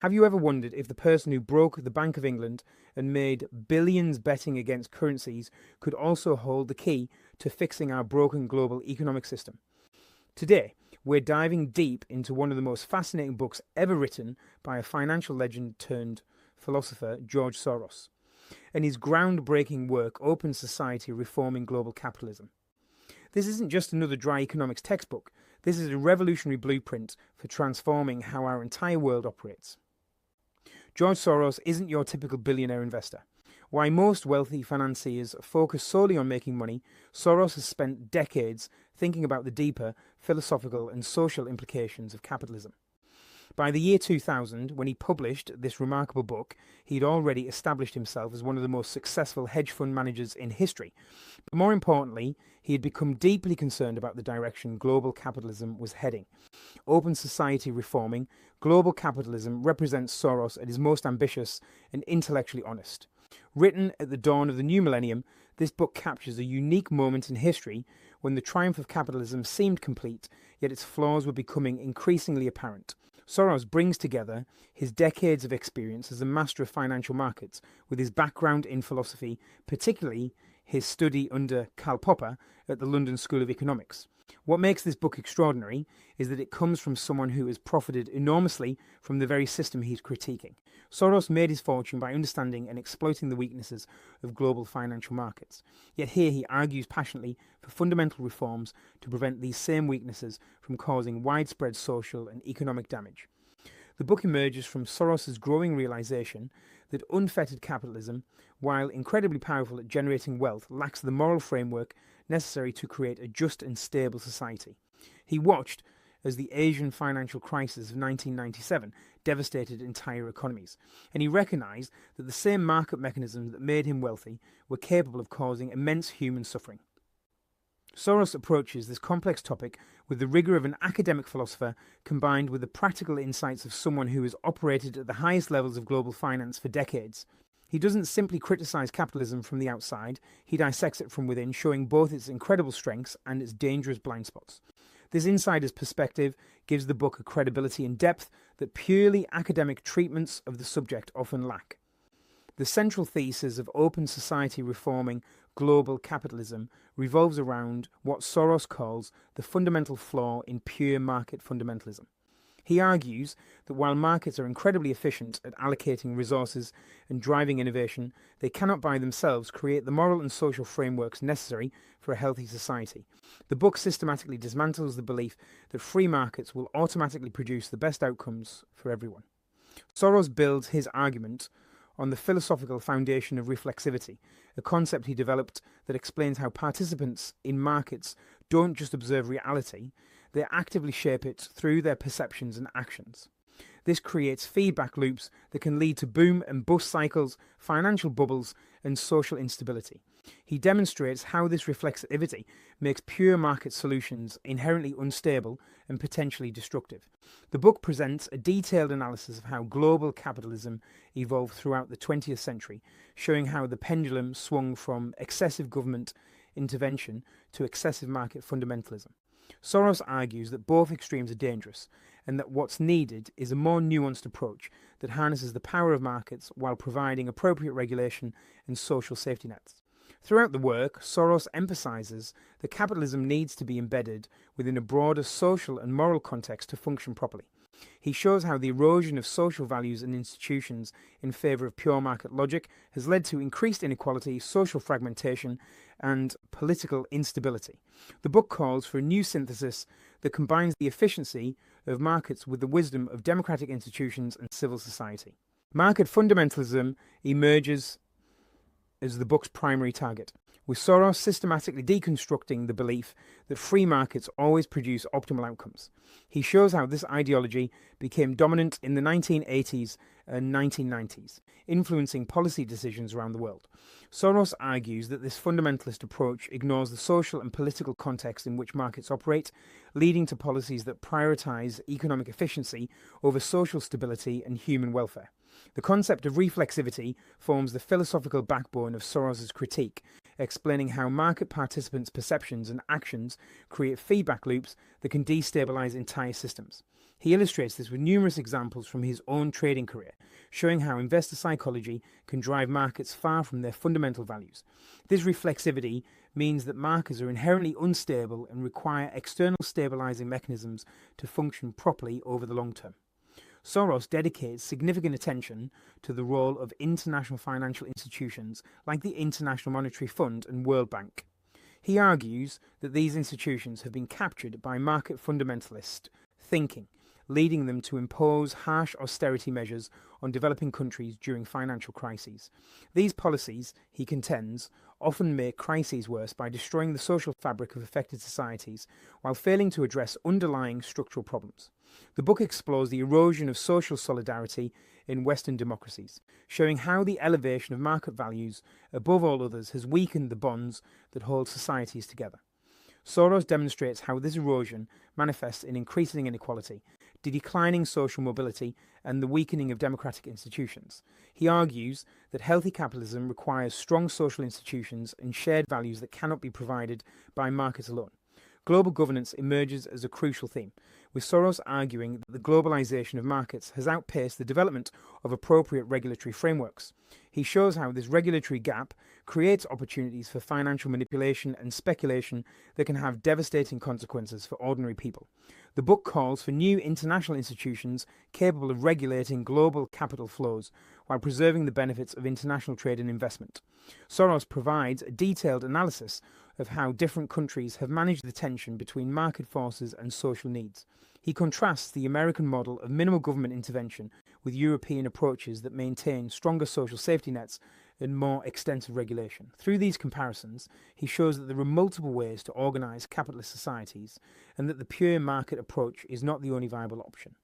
Have you ever wondered if the person who broke the Bank of England and made billions betting against currencies could also hold the key to fixing our broken global economic system? Today, we're diving deep into one of the most fascinating books ever written by a financial legend turned philosopher, George Soros, and his groundbreaking work, Open Society: Reforming Global Capitalism. This isn't just another dry economics textbook. This is a revolutionary blueprint for transforming how our entire world operates. George Soros isn't your typical billionaire investor. While most wealthy financiers focus solely on making money, Soros has spent decades thinking about the deeper philosophical and social implications of capitalism. By the year 2000, when he published this remarkable book, he'd already established himself as one of the most successful hedge fund managers in history. But more importantly, he had become deeply concerned about the direction global capitalism was heading. Open Society: Reforming Global Capitalism represents Soros at his most ambitious and intellectually honest. Written at the dawn of the new millennium, this book captures a unique moment in history when the triumph of capitalism seemed complete, yet its flaws were becoming increasingly apparent. Soros brings together his decades of experience as a master of financial markets with his background in philosophy, particularly his study under Karl Popper at the London School of Economics. What makes this book extraordinary is that it comes from someone who has profited enormously from the very system he's critiquing. Soros made his fortune by understanding and exploiting the weaknesses of global financial markets. Yet here he argues passionately for fundamental reforms to prevent these same weaknesses from causing widespread social and economic damage. The book emerges from Soros's growing realization that unfettered capitalism, while incredibly powerful at generating wealth, lacks the moral framework necessary to create a just and stable society. He watched as the Asian financial crisis of 1997 devastated entire economies, and he recognized that the same market mechanisms that made him wealthy were capable of causing immense human suffering. Soros approaches this complex topic with the rigor of an academic philosopher combined with the practical insights of someone who has operated at the highest levels of global finance for decades. He doesn't simply criticize capitalism from the outside, he dissects it from within, showing both its incredible strengths and its dangerous blind spots. This insider's perspective gives the book a credibility and depth that purely academic treatments of the subject often lack. The central thesis of Open Society: Reforming Global Capitalism revolves around what Soros calls the fundamental flaw in pure market fundamentalism. He argues that while markets are incredibly efficient at allocating resources and driving innovation, they cannot by themselves create the moral and social frameworks necessary for a healthy society. The book systematically dismantles the belief that free markets will automatically produce the best outcomes for everyone. Soros builds his argument on the philosophical foundation of reflexivity, a concept he developed that explains how participants in markets don't just observe reality, they actively shape it through their perceptions and actions. This creates feedback loops that can lead to boom and bust cycles, financial bubbles, and social instability. He demonstrates how this reflexivity makes pure market solutions inherently unstable and potentially destructive. The book presents a detailed analysis of how global capitalism evolved throughout the 20th century, showing how the pendulum swung from excessive government intervention to excessive market fundamentalism. Soros argues that both extremes are dangerous and that what's needed is a more nuanced approach that harnesses the power of markets while providing appropriate regulation and social safety nets. Throughout the work, Soros emphasizes that capitalism needs to be embedded within a broader social and moral context to function properly. He shows how the erosion of social values and institutions in favor of pure market logic has led to increased inequality, social fragmentation, and political instability. The book calls for a new synthesis that combines the efficiency of markets with the wisdom of democratic institutions and civil society. Market fundamentalism emerges as the book's primary target, with Soros systematically deconstructing the belief that free markets always produce optimal outcomes. He shows how this ideology became dominant in the 1980s and 1990s, influencing policy decisions around the world. Soros argues that this fundamentalist approach ignores the social and political context in which markets operate, leading to policies that prioritize economic efficiency over social stability and human welfare. The concept of reflexivity forms the philosophical backbone of Soros's critique, explaining how market participants' perceptions and actions create feedback loops that can destabilize entire systems. He illustrates this with numerous examples from his own trading career, showing how investor psychology can drive markets far from their fundamental values. This reflexivity means that markets are inherently unstable and require external stabilizing mechanisms to function properly over the long term. Soros dedicates significant attention to the role of international financial institutions like the International Monetary Fund and World Bank. He argues that these institutions have been captured by market fundamentalist thinking, leading them to impose harsh austerity measures on developing countries during financial crises. These policies, he contends, often make crises worse by destroying the social fabric of affected societies while failing to address underlying structural problems. The book explores the erosion of social solidarity in Western democracies, showing how the elevation of market values above all others has weakened the bonds that hold societies together. Soros demonstrates how this erosion manifests in increasing inequality, the declining social mobility, and the weakening of democratic institutions. He argues that healthy capitalism requires strong social institutions and shared values that cannot be provided by markets alone. Global governance emerges as a crucial theme, with Soros arguing that the globalization of markets has outpaced the development of appropriate regulatory frameworks. He shows how this regulatory gap creates opportunities for financial manipulation and speculation that can have devastating consequences for ordinary people. The book calls for new international institutions capable of regulating global capital flows while preserving the benefits of international trade and investment. Soros provides a detailed analysis of how different countries have managed the tension between market forces and social needs. He contrasts the American model of minimal government intervention with European approaches that maintain stronger social safety nets and more extensive regulation. Through these comparisons, he shows that there are multiple ways to organize capitalist societies and that the pure market approach is not the only viable option.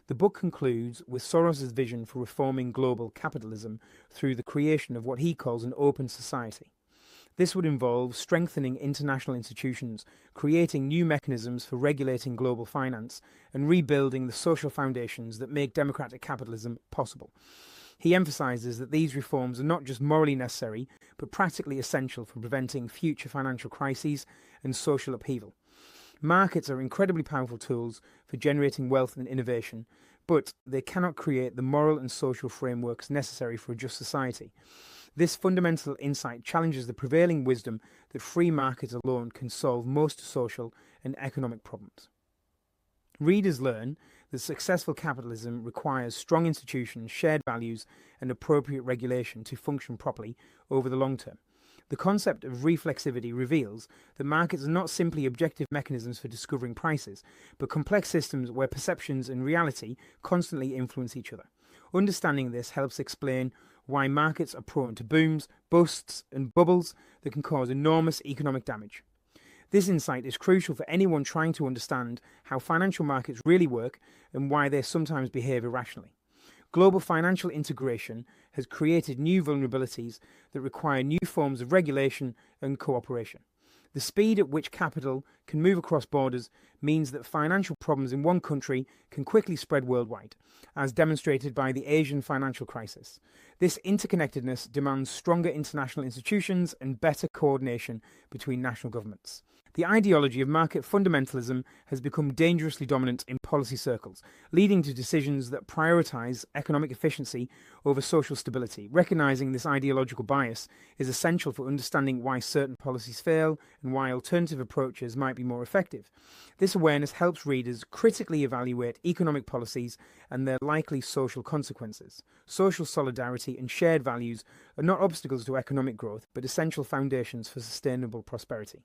The book concludes with Soros's vision for reforming global capitalism through the creation of what he calls an open society. This would involve strengthening international institutions, creating new mechanisms for regulating global finance, and rebuilding the social foundations that make democratic capitalism possible. He emphasizes that these reforms are not just morally necessary, but practically essential for preventing future financial crises and social upheaval. Markets are incredibly powerful tools for generating wealth and innovation, but they cannot create the moral and social frameworks necessary for a just society. This fundamental insight challenges the prevailing wisdom that free markets alone can solve most social and economic problems. Readers learn that successful capitalism requires strong institutions, shared values, and appropriate regulation to function properly over the long term. The concept of reflexivity reveals that markets are not simply objective mechanisms for discovering prices, but complex systems where perceptions and reality constantly influence each other. Understanding this helps explain why markets are prone to booms, busts, and bubbles that can cause enormous economic damage. This insight is crucial for anyone trying to understand how financial markets really work and why they sometimes behave irrationally. Global financial integration has created new vulnerabilities that require new forms of regulation and cooperation. The speed at which capital can move across borders means that financial problems in one country can quickly spread worldwide, as demonstrated by the Asian financial crisis. This interconnectedness demands stronger international institutions and better coordination between national governments. The ideology of market fundamentalism has become dangerously dominant in policy circles, leading to decisions that prioritize economic efficiency over social stability. Recognizing this ideological bias is essential for understanding why certain policies fail and why alternative approaches might be more effective. This awareness helps readers critically evaluate economic policies and their likely social consequences. Social solidarity and shared values are not obstacles to economic growth, but essential foundations for sustainable prosperity.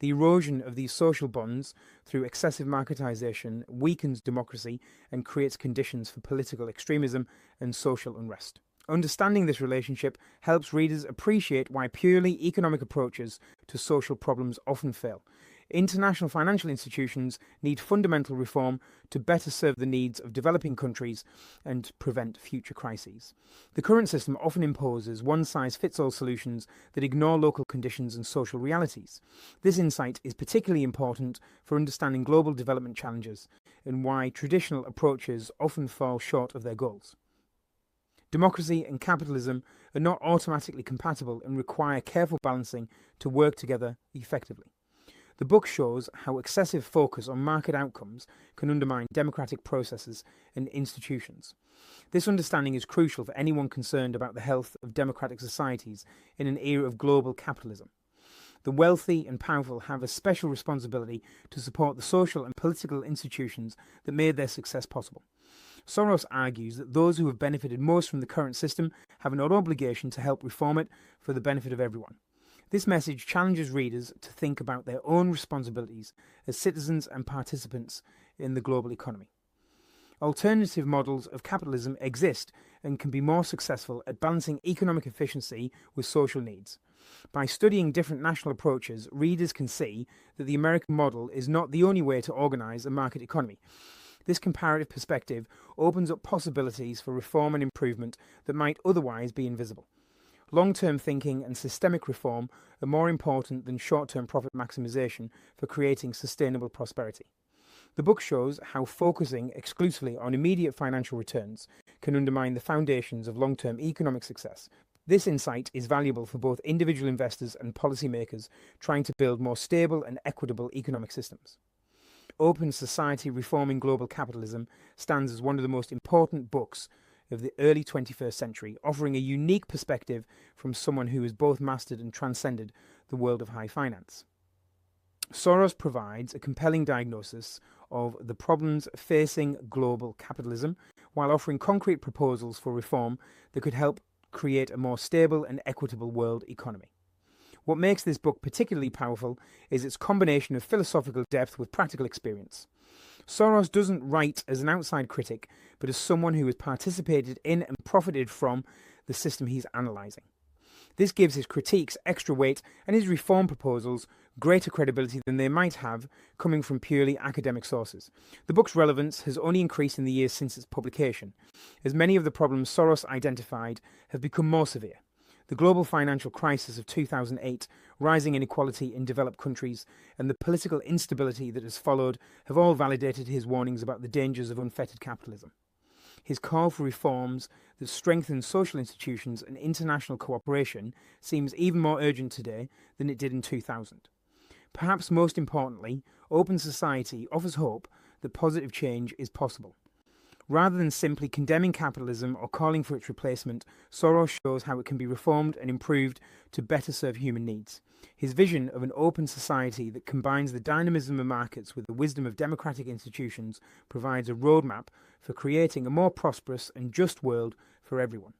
The erosion of these social bonds through excessive marketization weakens democracy and creates conditions for political extremism and social unrest. Understanding this relationship helps readers appreciate why purely economic approaches to social problems often fail. International financial institutions need fundamental reform to better serve the needs of developing countries and prevent future crises. The current system often imposes one-size-fits-all solutions that ignore local conditions and social realities. This insight is particularly important for understanding global development challenges and why traditional approaches often fall short of their goals. Democracy and capitalism are not automatically compatible and require careful balancing to work together effectively. The book shows how excessive focus on market outcomes can undermine democratic processes and institutions. This understanding is crucial for anyone concerned about the health of democratic societies in an era of global capitalism. The wealthy and powerful have a special responsibility to support the social and political institutions that made their success possible. Soros argues that those who have benefited most from the current system have an obligation to help reform it for the benefit of everyone. This message challenges readers to think about their own responsibilities as citizens and participants in the global economy. Alternative models of capitalism exist and can be more successful at balancing economic efficiency with social needs. By studying different national approaches, readers can see that the American model is not the only way to organise a market economy. This comparative perspective opens up possibilities for reform and improvement that might otherwise be invisible. Long-term thinking and systemic reform are more important than short-term profit maximisation for creating sustainable prosperity. The book shows how focusing exclusively on immediate financial returns can undermine the foundations of long-term economic success. This insight is valuable for both individual investors and policymakers trying to build more stable and equitable economic systems. Open Society Reforming Global Capitalism stands as one of the most important books of the early 21st century, offering a unique perspective from someone who has both mastered and transcended the world of high finance. Soros provides a compelling diagnosis of the problems facing global capitalism while offering concrete proposals for reform that could help create a more stable and equitable world economy. What makes this book particularly powerful is its combination of philosophical depth with practical experience. Soros doesn't write as an outside critic, but as someone who has participated in and profited from the system he's analysing. This gives his critiques extra weight and his reform proposals greater credibility than they might have coming from purely academic sources. The book's relevance has only increased in the years since its publication, as many of the problems Soros identified have become more severe. The global financial crisis of 2008, rising inequality in developed countries, and the political instability that has followed have all validated his warnings about the dangers of unfettered capitalism. His call for reforms that strengthen social institutions and international cooperation seems even more urgent today than it did in 2000. Perhaps most importantly, Open Society offers hope that positive change is possible. Rather than simply condemning capitalism or calling for its replacement, Soros shows how it can be reformed and improved to better serve human needs. His vision of an open society that combines the dynamism of markets with the wisdom of democratic institutions provides a roadmap for creating a more prosperous and just world for everyone.